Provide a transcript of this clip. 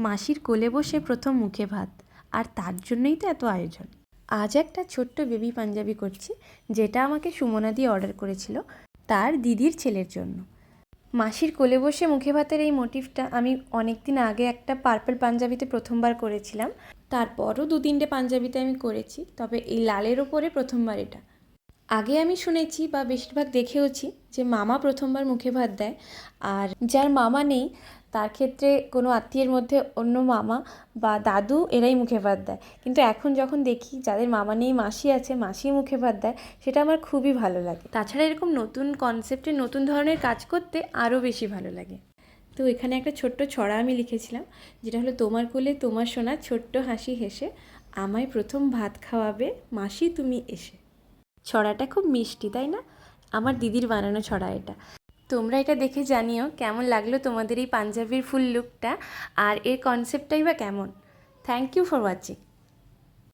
মাসির কোলে বসে প্রথম মুখে ভাত, আর তার জন্যই তো এত আয়োজন। আজ একটা ছোট্ট বেবি পাঞ্জাবি করছি, যেটা আমাকে সুমনা দিয়ে অর্ডার করেছিল তার দিদির ছেলের জন্য। মাসির কোলে বসে মুখে ভাতের এই মোটিভটা আমি অনেক দিন আগে একটা পার্পল পাঞ্জাবিতে প্রথমবার করেছিলাম, তারপরও 2-3টে পাঞ্জাবিতে আমি করেছি, তবে এই লালের ওপরে প্রথমবার এটা। আগে আমি শুনেছি বা বেশিরভাগ দেখেওছি যে মামা প্রথমবার মুখে ভাত দেয়, আর যার মামা নেই তার ক্ষেত্রে কোনো আত্মীয়ের মধ্যে অন্য মামা বা দাদু এরাই মুখে ভাত দেয়। কিন্তু এখন যখন দেখি যাদের মামা নেই মাসি আছে, মাসি মুখে ভাত দেয়, সেটা আমার খুবই ভালো লাগে। তাছাড়া এরকম নতুন কনসেপ্টে নতুন ধরনের কাজ করতে আরও বেশি ভালো লাগে। তো এখানে একটা ছোট্ট ছড়া আমি লিখেছিলাম, যেটা হলো তোমার কোলে তোমার সোনা ছোট্ট হাসি হেসে আমায় প্রথম ভাত খাওয়াবে মাসি তুমি এসে। ছড়াটা খুব মিষ্টি, তাই না? আমার দিদির বানানো ছড়া এটা। তোমরা এটা দেখে জানিও কেমন লাগলো তোমাদের এই পাঞ্জাবির ফুল লুকটা, আর এর কনসেপ্টটাই বা কেমন। Thank you for watching.